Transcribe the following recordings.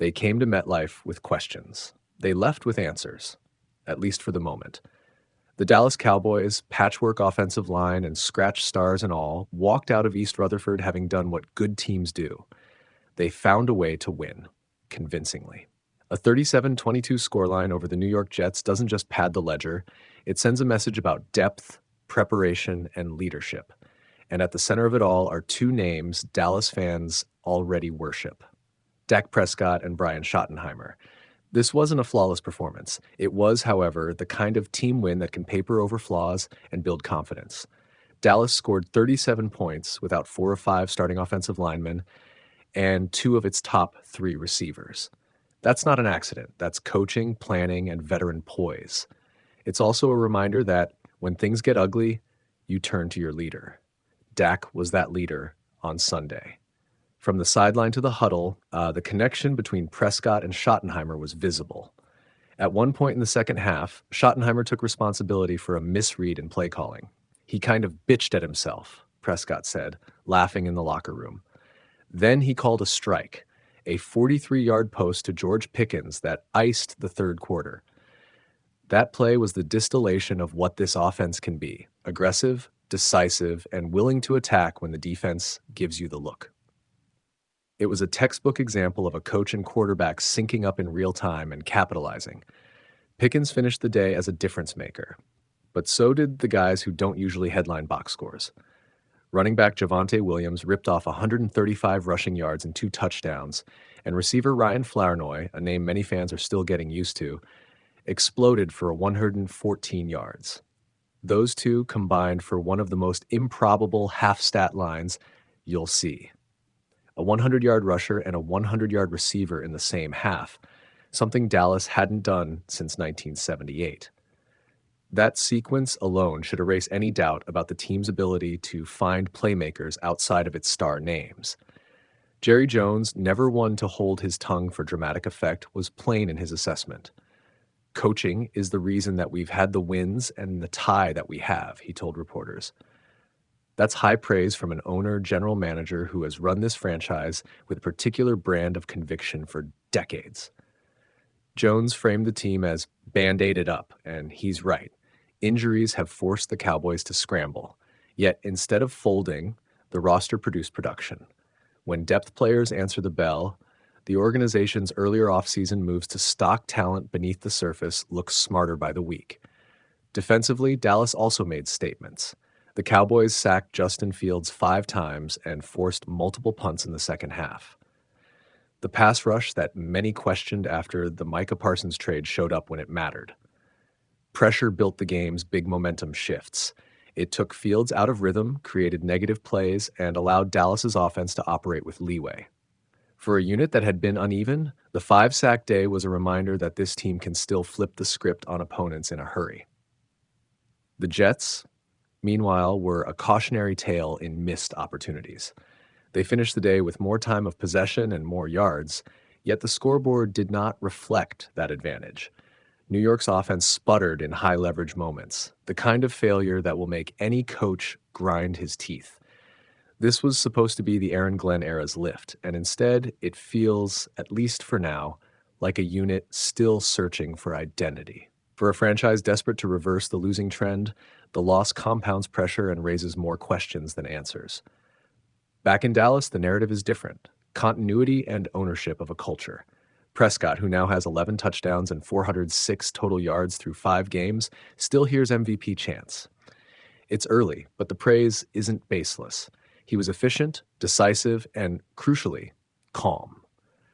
They came to MetLife with questions. They left with answers, at least for the moment. The Dallas Cowboys, patchwork offensive line and scratch stars and all, walked out of East Rutherford having done what good teams do. They found a way to win, convincingly. A 37-22 scoreline over the New York Jets doesn't just pad the ledger, it sends a message about depth, preparation, and leadership. And at the center of it all are two names Dallas fans already worship: Dak Prescott and Brian Schottenheimer. This wasn't a flawless performance. It was, however, the kind of team win that can paper over flaws and build confidence. Dallas scored 37 points without 4 of 5 starting offensive linemen and 2 of its top 3 receivers. That's not an accident. That's coaching, planning, and veteran poise. It's also a reminder that when things get ugly, you turn to your leader. Dak was that leader on Sunday. From the sideline to the huddle, the connection between Prescott and Schottenheimer was visible. At one point in the second half, Schottenheimer took responsibility for a misread in play calling. He kind of bitched at himself, Prescott said, laughing in the locker room. Then he called a strike, a 43-yard post to George Pickens that iced the third quarter. That play was the distillation of what this offense can be: aggressive, decisive, and willing to attack when the defense gives you the look. It was a textbook example of a coach and quarterback syncing up in real time and capitalizing. Pickens finished the day as a difference maker, but so did the guys who don't usually headline box scores. Running back Javonte Williams ripped off 135 rushing yards and 2 touchdowns, and receiver Ryan Flournoy, a name many fans are still getting used to, exploded for 114 yards. Those two combined for one of the most improbable half-stat lines you'll see: a 100-yard rusher and a 100-yard receiver in the same half, something Dallas hadn't done since 1978. That sequence alone should erase any doubt about the team's ability to find playmakers outside of its star names. Jerry Jones, never one to hold his tongue for dramatic effect, was plain in his assessment. Coaching is the reason that we've had the wins and the tie that we have, he told reporters. That's high praise from an owner, general manager who has run this franchise with a particular brand of conviction for decades. Jones framed the team as band-aided up, and he's right. Injuries have forced the Cowboys to scramble. Yet instead of folding, the roster produced production. When depth players answer the bell, the organization's earlier offseason moves to stock talent beneath the surface look smarter by the week. Defensively, Dallas also made statements. The Cowboys sacked Justin Fields 5 times and forced multiple punts in the second half. The pass rush that many questioned after the Micah Parsons trade showed up when it mattered. Pressure built the game's big momentum shifts. It took Fields out of rhythm, created negative plays, and allowed Dallas's offense to operate with leeway. For a unit that had been uneven, the 5-sack day was a reminder that this team can still flip the script on opponents in a hurry. The Jets, meanwhile, were a cautionary tale in missed opportunities. They finished the day with more time of possession and more yards, yet the scoreboard did not reflect that advantage. New York's offense sputtered in high-leverage moments, the kind of failure that will make any coach grind his teeth. This was supposed to be the Aaron Glenn era's lift, and instead it feels, at least for now, like a unit still searching for identity. For a franchise desperate to reverse the losing trend, the loss compounds pressure and raises more questions than answers. Back in Dallas, the narrative is different: continuity and ownership of a culture. Prescott, who now has 11 touchdowns and 406 total yards through 5 games, still hears MVP chants. It's early, but the praise isn't baseless. He was efficient, decisive, and, crucially, calm.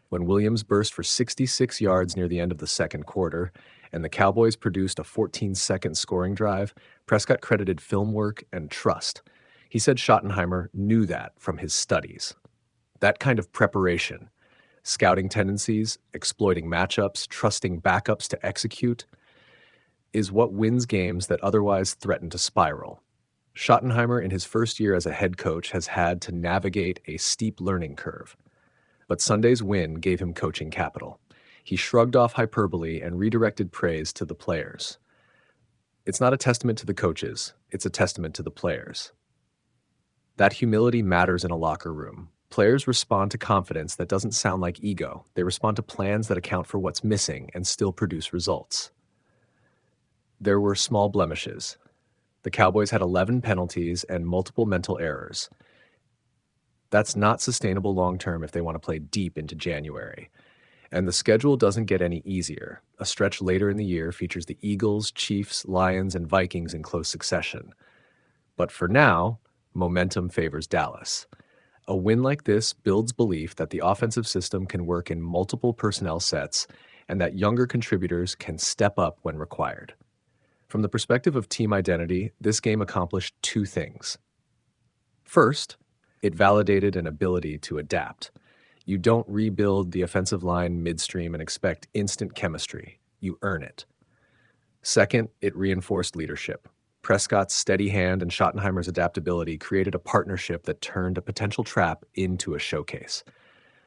When Williams burst for 66 yards near the end of the second quarter, and the Cowboys produced a 14-second scoring drive, Prescott credited film work and trust. He said Schottenheimer knew that from his studies. That kind of preparation, scouting tendencies, exploiting matchups, trusting backups to execute, is what wins games that otherwise threaten to spiral. Schottenheimer, in his first year as a head coach, has had to navigate a steep learning curve. But Sunday's win gave him coaching capital. He shrugged off hyperbole and redirected praise to the players. It's not a testament to the coaches, it's a testament to the players. That humility matters in a locker room, Players respond to confidence that doesn't sound like ego. They respond to plans that account for what's missing and still produce results. There were small blemishes. The Cowboys had 11 penalties and multiple mental errors. That's not sustainable long-term if they want to play deep into January. And the schedule doesn't get any easier. A stretch later in the year features the Eagles, Chiefs, Lions, and Vikings in close succession. But for now, momentum favors Dallas. A win like this builds belief that the offensive system can work in multiple personnel sets and that younger contributors can step up when required. From the perspective of team identity, this game accomplished two things. First, it validated an ability to adapt. You don't rebuild the offensive line midstream and expect instant chemistry. You earn it. Second, it reinforced leadership. Prescott's steady hand and Schottenheimer's adaptability created a partnership that turned a potential trap into a showcase.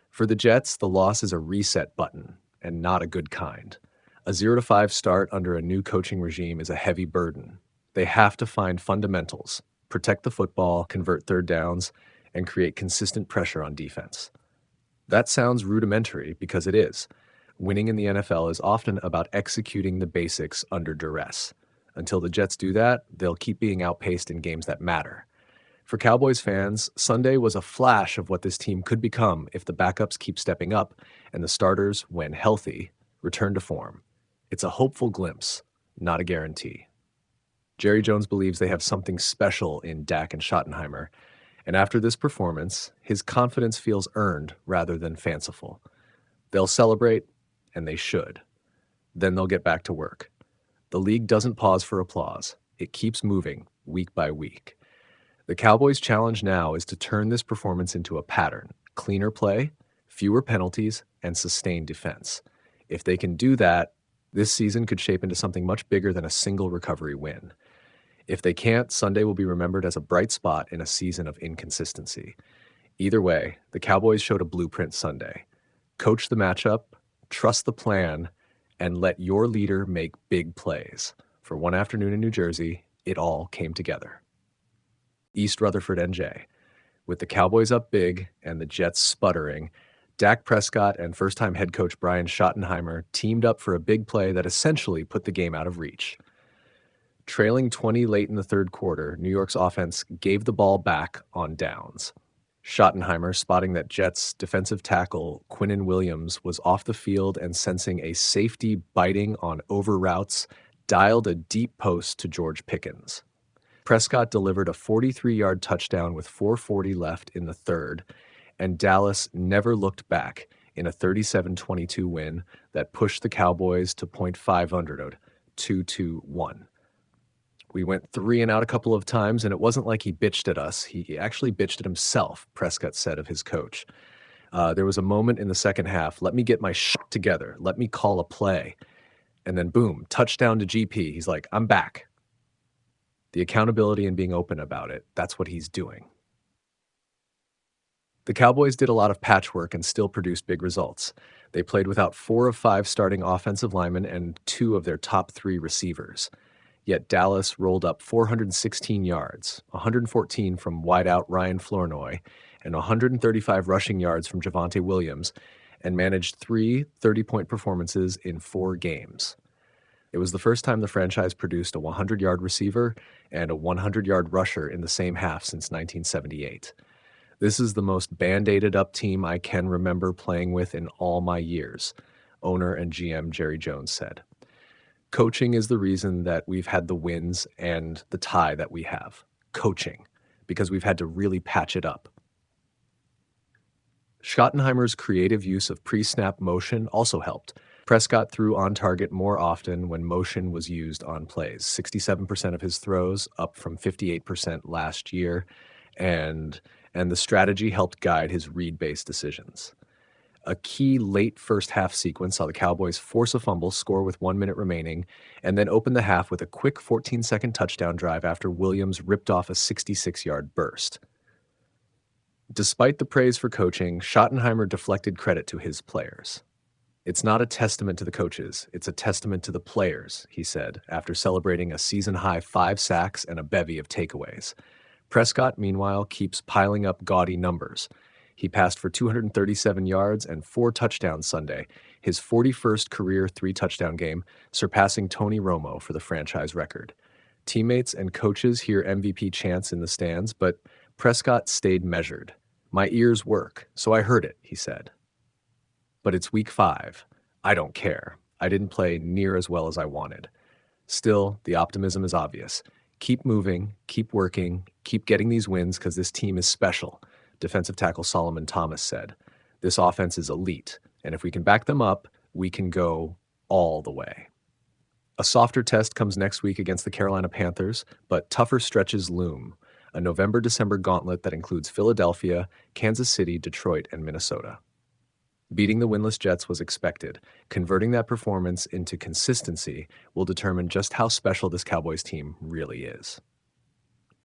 For the Jets, the loss is a reset button, and not a good kind. A 0-5 start under a new coaching regime is a heavy burden. They have to find fundamentals, protect the football, convert third downs, and create consistent pressure on defense. That sounds rudimentary because it is. Winning in the NFL is often about executing the basics under duress. Until the Jets do that, they'll keep being outpaced in games that matter. For Cowboys fans, Sunday was a flash of what this team could become if the backups keep stepping up and the starters, when healthy, return to form. It's a hopeful glimpse, not a guarantee. Jerry Jones believes they have something special in Dak and Schottenheimer, and after this performance, his confidence feels earned rather than fanciful. They'll celebrate, and they should. Then they'll get back to work. The league doesn't pause for applause. It keeps moving, week by week. The Cowboys' challenge now is to turn this performance into a pattern: cleaner play, fewer penalties, and sustained defense. If they can do that, this season could shape into something much bigger than a single recovery win. If they can't, Sunday will be remembered as a bright spot in a season of inconsistency. Either way, the Cowboys showed a blueprint Sunday. Coach the matchup, trust the plan, and let your leader make big plays. For one afternoon in New Jersey, it all came together. East Rutherford, NJ. With the Cowboys up big and the Jets sputtering, Dak Prescott and first-time head coach Brian Schottenheimer teamed up for a big play that essentially put the game out of reach. Trailing 20 late in the third quarter, New York's offense gave the ball back on downs. Schottenheimer, spotting that Jets defensive tackle Quinnen Williams was off the field and sensing a safety biting on over routes, dialed a deep post to George Pickens. Prescott delivered a 43-yard touchdown with 4:40 left in the third, and Dallas never looked back in a 37-22 win that pushed the Cowboys to .500, 2-2-1. We went 3 and out a couple of times, and it wasn't like he bitched at us. He actually bitched at himself, Prescott said of his coach. There was a moment in the second half, let me get my shit together, let me call a play. And then boom, touchdown to GP. He's like, I'm back. The accountability and being open about it, that's what he's doing. The Cowboys did a lot of patchwork and still produced big results. They played without 4 of 5 starting offensive linemen and 2 of their top 3 receivers. Yet Dallas rolled up 416 yards, 114 from wideout Ryan Flournoy, and 135 rushing yards from Javonte Williams, and managed 3 30-point performances in 4 games. It was the first time the franchise produced a 100-yard receiver and a 100-yard rusher in the same half since 1978. This is the most band-aided up team I can remember playing with in all my years, owner and GM Jerry Jones said. Coaching is the reason that we've had the wins and the tie that we have. Coaching, because we've had to really patch it up. Schottenheimer's creative use of pre-snap motion also helped. Prescott threw on target more often when motion was used on plays. 67% of his throws, up from 58% last year, and the strategy helped guide his read-based decisions. A key late first half sequence saw the Cowboys force a fumble, score with 1 minute remaining, and then open the half with a quick 14-second touchdown drive after Williams ripped off a 66-yard burst. Despite the praise for coaching, Schottenheimer deflected credit to his players. It's not a testament to the coaches, it's a testament to the players, he said, after celebrating a season-high 5 sacks and a bevy of takeaways. Prescott, meanwhile, keeps piling up gaudy numbers. He passed for 237 yards and 4 touchdowns Sunday, his 41st career 3-touchdown game, surpassing Tony Romo for the franchise record. Teammates and coaches hear MVP chants in the stands, but Prescott stayed measured. "My ears work, so I heard it," he said. "But it's week 5. I don't care. I didn't play near as well as I wanted." Still, the optimism is obvious. Keep moving, keep working, keep getting these wins because this team is special, defensive tackle Solomon Thomas said. This offense is elite, and if we can back them up, we can go all the way. A softer test comes next week against the Carolina Panthers, but tougher stretches loom. A November-December gauntlet that includes Philadelphia, Kansas City, Detroit, and Minnesota. Beating the winless Jets was expected. Converting that performance into consistency will determine just how special this Cowboys team really is.